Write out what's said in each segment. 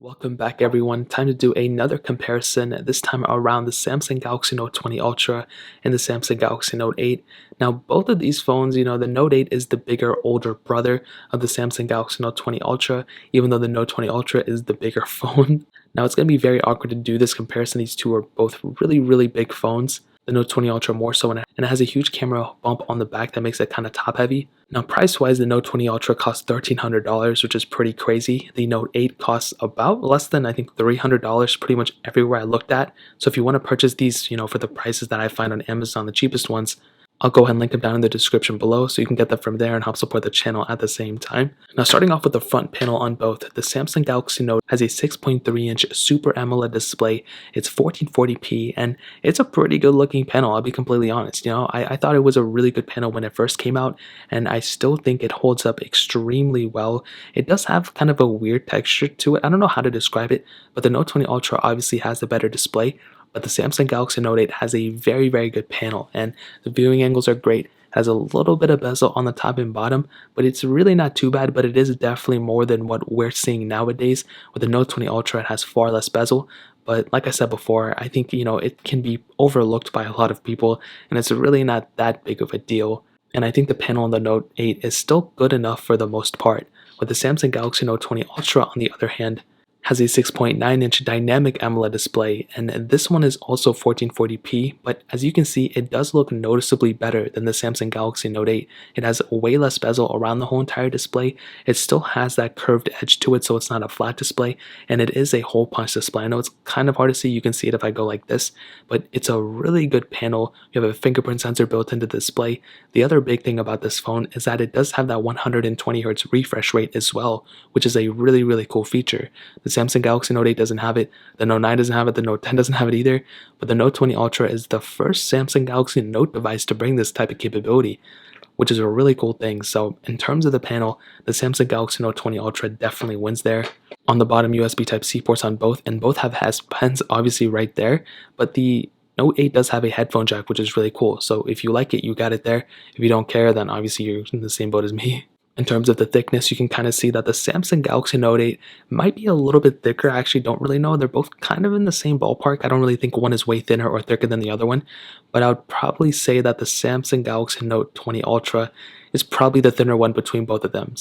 Welcome back everyone. Time to do another comparison, this time around the Samsung Galaxy Note 20 Ultra and the Samsung Galaxy Note 8. Now both of these phones, the Note 8 is the bigger older brother of the Samsung Galaxy Note 20 Ultra, even though the Note 20 Ultra is the bigger phone. Now it's going to be very awkward to do this comparison. These two are both really big phones. The Note 20 Ultra more so, and it has a huge camera bump on the back that makes it kind of top heavy. Now price wise, the Note 20 Ultra costs $1,300, which is pretty crazy. The Note 8 costs about less than I think $300 pretty much everywhere I looked at. So if you want to purchase these, for the prices that I find on Amazon, the cheapest ones, I'll go ahead and link them down in the description below so you can get them from there and help support the channel at the same time. Now starting off with the front panel on both, the Samsung Galaxy Note has a 6.3-inch Super AMOLED display. It's 1440p and it's a pretty good looking panel, I'll be completely honest. I thought it was a really good panel when it first came out, and I still think it holds up extremely well. It does have kind of a weird texture to it. I don't know how to describe it, but the Note 20 Ultra obviously has the better display. But the Samsung Galaxy Note 8 has a very good panel, and the viewing angles are great. Has a little bit of bezel on the top and bottom, but it's really not too bad, but it is definitely more than what we're seeing nowadays. With the Note 20 Ultra, it has far less bezel, but like I said before, I think it can be overlooked by a lot of people, and it's really not that big of a deal. And I think the panel on the Note 8 is still good enough for the most part. With the Samsung Galaxy Note 20 Ultra, on the other hand, has a 6.9-inch dynamic AMOLED display, and this one is also 1440p, but as you can see, it does look noticeably better than the Samsung Galaxy Note 8. It has way less bezel around the whole entire display. It still has that curved edge to it, so it's not a flat display, and it is a hole punch display. I know it's kind of hard to see, you can see it if I go like this, but it's a really good panel. You have a fingerprint sensor built into the display. The other big thing about this phone is that it does have that 120Hz refresh rate as well, which is a really cool feature. The Samsung Galaxy Note 8 doesn't have it, the Note 9 doesn't have it, the Note 10 doesn't have it either, but the Note 20 Ultra is the first Samsung Galaxy Note device to bring this type of capability, which is a really cool thing. So in terms of the panel, the Samsung Galaxy Note 20 Ultra definitely wins there. On the bottom, USB Type-C ports on both, and both have S Pens obviously right there, but the Note 8 does have a headphone jack, which is really cool. So if you like it, you got it there. If you don't care, then obviously you're in the same boat as me. In terms of the thickness, you can kind of see that the Samsung Galaxy Note 8 might be a little bit thicker. I actually don't really know. They're both kind of in the same ballpark. I don't really think one is way thinner or thicker than the other one, but I would probably say that the Samsung Galaxy Note 20 Ultra is probably the thinner one between both of them.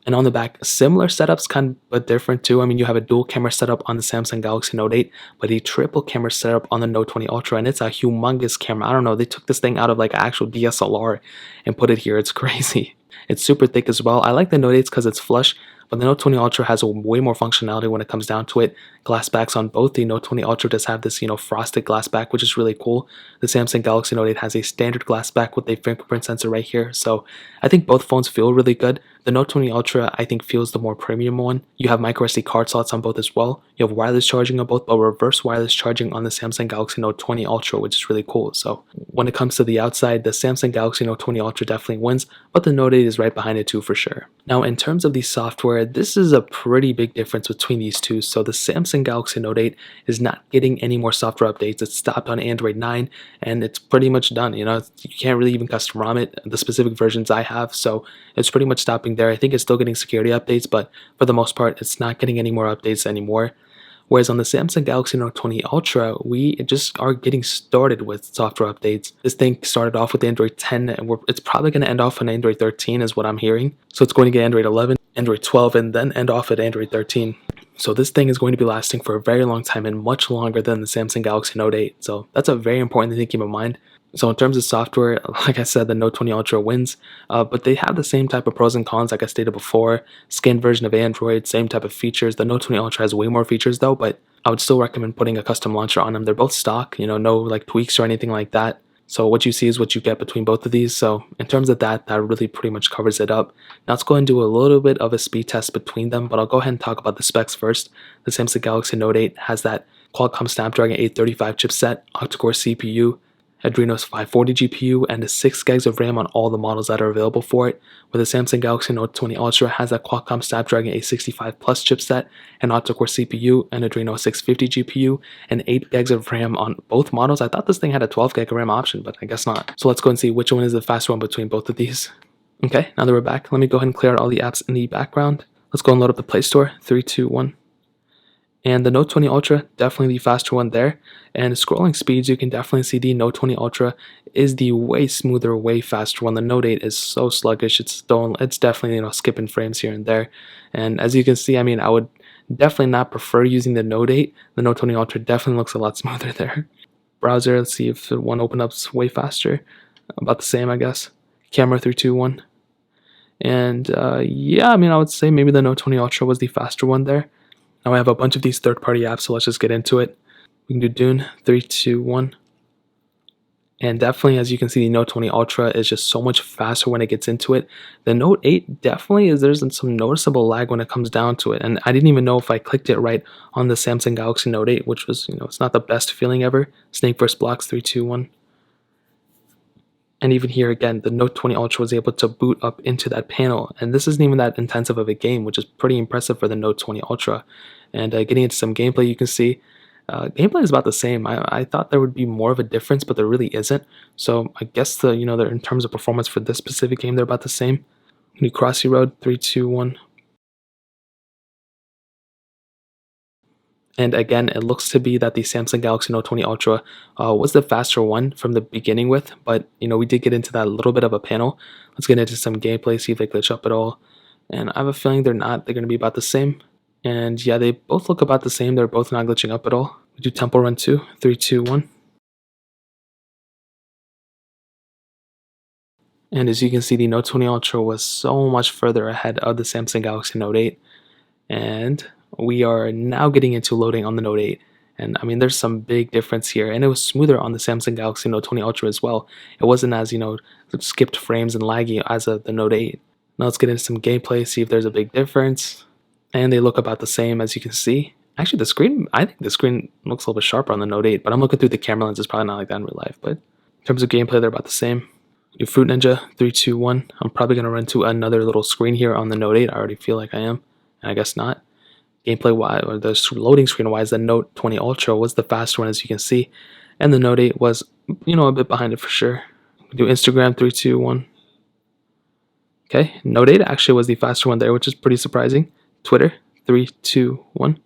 And on the back, similar setups, kind of but different too. I mean, you have a dual camera setup on the Samsung Galaxy Note 8, but a triple camera setup on the Note 20 Ultra, and it's a humongous camera. I don't know, they took this thing out of like an actual DSLR and put it here. It's crazy. It's super thick as well. I like the Note 8s because it's flush, but the Note 20 Ultra has way more functionality when it comes down to it. Glass backs on both. The Note 20 Ultra does have this, frosted glass back, which is really cool. The Samsung Galaxy Note 8 has a standard glass back with a fingerprint sensor right here. So I think both phones feel really good. The Note 20 Ultra, I think, feels the more premium one. You have micro SD card slots on both as well. You have wireless charging on both, but reverse wireless charging on the Samsung Galaxy Note 20 Ultra, which is really cool. So when it comes to the outside, the Samsung Galaxy Note 20 Ultra definitely wins, but the Note 8 is right behind it too for sure. Now, in terms of the software, this is a pretty big difference between these two. So the Samsung Galaxy Note 8 is not getting any more software updates. It's stopped on Android 9, and it's pretty much done. You can't really even custom ROM it, the specific versions I have, so it's pretty much stopping there. I think it's still getting security updates, but for the most part, it's not getting any more updates anymore. Whereas on the Samsung Galaxy Note 20 Ultra, we just are getting started with software updates. This thing started off with Android 10, and it's probably going to end off on Android 13 is what I'm hearing. So it's going to get Android 11, Android 12, and then end off at Android 13. So this thing is going to be lasting for a very long time and much longer than the Samsung Galaxy Note 8. So that's a very important thing to keep in mind. So in terms of software, like I said, the Note 20 Ultra wins, but they have the same type of pros and cons like I stated before. Skinned version of Android, same type of features. The Note 20 Ultra has way more features though, but I would still recommend putting a custom launcher on them. They're both stock, no like tweaks or anything like that. So what you see is what you get between both of these. So in terms of that really pretty much covers it up. Now let's go and do a little bit of a speed test between them, but I'll go ahead and talk about the specs first. The Samsung Galaxy Note 8 has that Qualcomm Snapdragon 835 chipset, octa-core CPU, Adreno's 540 GPU, and the 6 gigs of RAM on all the models that are available for it, where the Samsung Galaxy Note 20 Ultra has a Qualcomm Snapdragon 865 Plus chipset, an octa-core CPU, an Adreno 650 GPU, and 8 gigs of RAM on both models. I thought this thing had a 12 gig RAM option, but I guess not. So let's go and see which one is the faster one between both of these. Okay, now that we're back, let me go ahead and clear out all the apps in the background. Let's go and load up the Play Store. 3, 2, 1. And the Note 20 Ultra, definitely the faster one there. And scrolling speeds, you can definitely see the Note 20 Ultra is the way smoother, way faster one. The Note 8 is so sluggish. It's definitely, skipping frames here and there. And as you can see, I mean, I would definitely not prefer using the Note 8. The Note 20 Ultra definitely looks a lot smoother there. Browser, let's see if the one open up's way faster. About the same, I guess. Camera 321. And yeah, I mean, I would say maybe the Note 20 Ultra was the faster one there. Now I have a bunch of these third-party apps, so let's just get into it. We can do Dune, 3, 2, 1. And definitely, as you can see, the Note 20 Ultra is just so much faster when it gets into it. The Note 8 definitely there's some noticeable lag when it comes down to it. And I didn't even know if I clicked it right on the Samsung Galaxy Note 8, which was, it's not the best feeling ever. Snake vs. Blocks, 3, 2, 1. And even here again, the Note 20 Ultra was able to boot up into that panel. And this isn't even that intensive of a game, which is pretty impressive for the Note 20 Ultra. And getting into some gameplay, you can see gameplay is about the same. I thought there would be more of a difference, but there really isn't. So I guess they're in terms of performance for this specific game, they're about the same. New Crossy Road, 3, 2, 1. And again, it looks to be that the Samsung Galaxy Note 20 Ultra was the faster one from the beginning with, but we did get into that little bit of a panel. Let's get into some gameplay, see if they glitch up at all. And I have a feeling they're not. They're going to be about the same. And yeah, they both look about the same. They're both not glitching up at all. We do Temple Run 2, 3, 2, 1. And as you can see, the Note 20 Ultra was so much further ahead of the Samsung Galaxy Note 8. And we are now getting into loading on the Note 8. And I mean, there's some big difference here. And it was smoother on the Samsung Galaxy Note 20 Ultra as well. It wasn't as, skipped frames and laggy as of the Note 8. Now let's get into some gameplay, see if there's a big difference. And they look about the same, as you can see. Actually, I think the screen looks a little bit sharper on the Note 8, but I'm looking through the camera lens. It's probably not like that in real life. But in terms of gameplay, they're about the same. Do Fruit Ninja, 3, 2, 1. I'm probably going to run to another little screen here on the Note 8. I already feel like I am, and I guess not. Gameplay wise, or the loading screen wise, the Note 20 Ultra was the faster one, as you can see, and the Note 8 was, a bit behind it for sure. Do Instagram, 3, 2, 1. Okay, Note 8 actually was the faster one there, which is pretty surprising. Twitter, 3, 2, 1.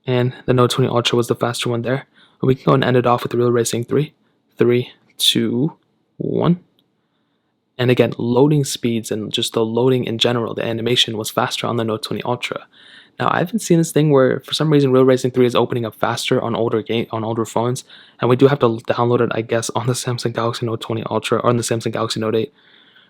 And the Note 20 Ultra was the faster one there. And we can go and end it off with Real Racing 3, 3, 2, 1. And again, loading speeds and just the loading in general, the animation was faster on the Note 20 Ultra. Now, I haven't seen this thing where, for some reason, Real Racing 3 is opening up faster on older phones, and we do have to download it, I guess, on the Samsung Galaxy Note 20 Ultra or on the Samsung Galaxy Note 8.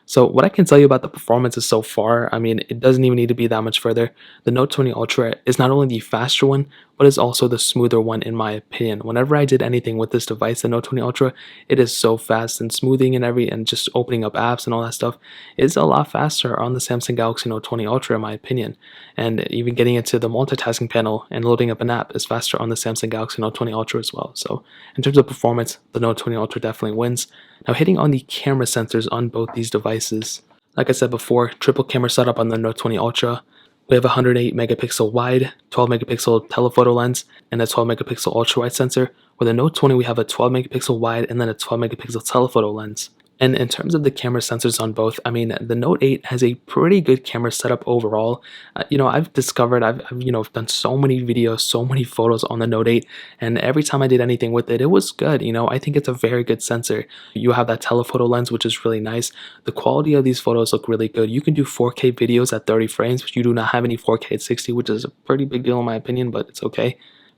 So what I can tell you about the performances so far, I mean, it doesn't even need to be that much further. The Note 20 Ultra is not only the faster one, but is also the smoother one in my opinion. Whenever I did anything with this device, the Note 20 Ultra, it is so fast, and smoothing and just opening up apps and all that stuff is a lot faster on the Samsung Galaxy Note 20 Ultra in my opinion. And even getting into the multitasking panel and loading up an app is faster on the Samsung Galaxy Note 20 Ultra as well. So in terms of performance, the Note 20 Ultra definitely wins. Now hitting on the camera sensors on both these devices, like I said before, triple camera setup on the Note 20 Ultra. We have a 108 megapixel wide, 12 megapixel telephoto lens, and a 12 megapixel ultra wide sensor. With the Note 20, we have a 12 megapixel wide and then a 12 megapixel telephoto lens. And in terms of the camera sensors on both, I mean, the Note 8 has a pretty good camera setup overall. I've discovered, I've done so many videos, so many photos on the Note 8, and every time I did anything with it, it was good. I think it's a very good sensor. You have that telephoto lens, which is really nice. The quality of these photos look really good. You can do 4K videos at 30 frames, but you do not have any 4K at 60, which is a pretty big deal in my opinion, but it's okay.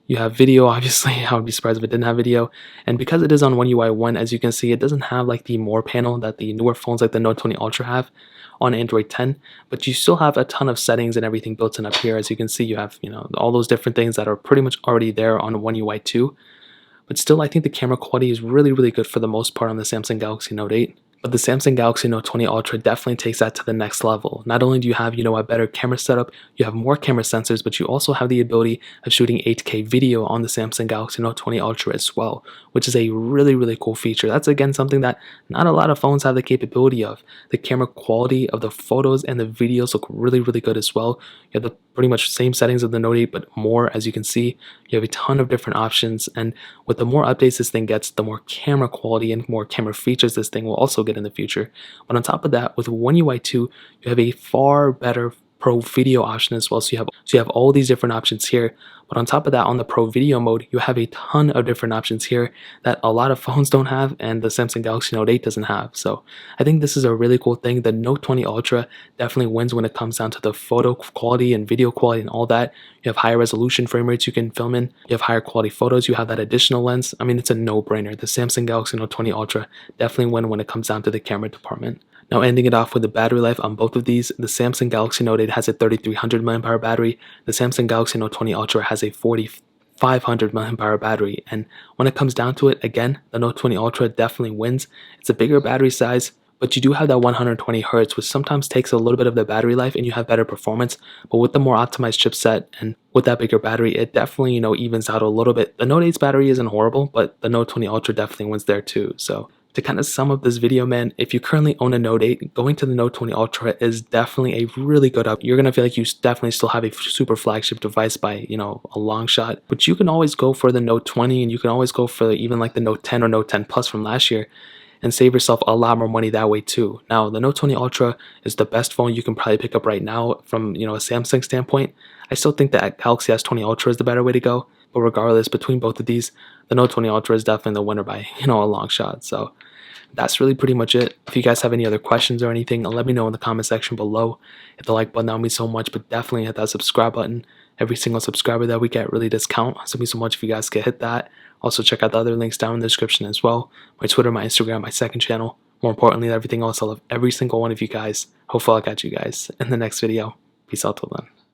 You have video, obviously. I would be surprised if it didn't have video. And because it is on One UI 1, as you can see, it doesn't have like the More panel that the newer phones like the Note 20 Ultra have on Android 10. But you still have a ton of settings and everything built in up here. As you can see, you have all those different things that are pretty much already there on One UI 2. But still, I think the camera quality is really, really good for the most part on the Samsung Galaxy Note 8. But the Samsung Galaxy Note 20 Ultra definitely takes that to the next level. Not only do you have, a better camera setup, you have more camera sensors, but you also have the ability of shooting 8K video on the Samsung Galaxy Note 20 Ultra as well, which is a really, really cool feature. That's again something that not a lot of phones have the capability of. The camera quality of the photos and the videos look really, really good as well. You have the pretty much same settings of the Note 8, but more, as you can see. You have a ton of different options, and with the more updates this thing gets, the more camera quality and more camera features this thing will also get in the future. But on top of that, with One UI 2, you have a far better Pro Video option as well. So you have all these different options here. But on top of that, on the Pro Video mode, you have a ton of different options here that a lot of phones don't have and the Samsung Galaxy Note 8 doesn't have. So I think this is a really cool thing. The Note 20 Ultra definitely wins when it comes down to the photo quality and video quality and all that. You have higher resolution frame rates you can film in. You have higher quality photos. You have that additional lens. I mean, it's a no-brainer. The Samsung Galaxy Note 20 Ultra definitely win when it comes down to the camera department. Now, ending it off with the battery life on both of these, the Samsung Galaxy Note 8 has a 3300 mAh battery. The Samsung Galaxy Note 20 Ultra has a 4500 mAh battery. And when it comes down to it, again, the Note 20 Ultra definitely wins. It's a bigger battery size, but you do have that 120 Hz, which sometimes takes a little bit of the battery life and you have better performance. But with the more optimized chipset and with that bigger battery, it definitely, evens out a little bit. The Note 8's battery isn't horrible, but the Note 20 Ultra definitely wins there too. So to kind of sum up this video, man, if you currently own a Note 8, going to the Note 20 Ultra is definitely a really good up. You're going to feel like you definitely still have a super flagship device by, a long shot. But you can always go for the Note 20 and you can always go for even like the Note 10 or Note 10 Plus from last year and save yourself a lot more money that way too. Now, the Note 20 Ultra is the best phone you can probably pick up right now from, a Samsung standpoint. I still think that Galaxy S20 Ultra is the better way to go. But regardless, between both of these, the Note 20 Ultra is definitely the winner by, a long shot. So that's really pretty much it. If you guys have any other questions or anything, let me know in the comment section below. Hit the like button, that would mean so much, but definitely hit that subscribe button. Every single subscriber that we get really does count, so it means so much if you guys could hit that. Also, check out the other links down in the description as well. My Twitter, my Instagram, my second channel. More importantly, everything else, I love every single one of you guys. Hopefully I'll catch you guys in the next video. Peace out till then.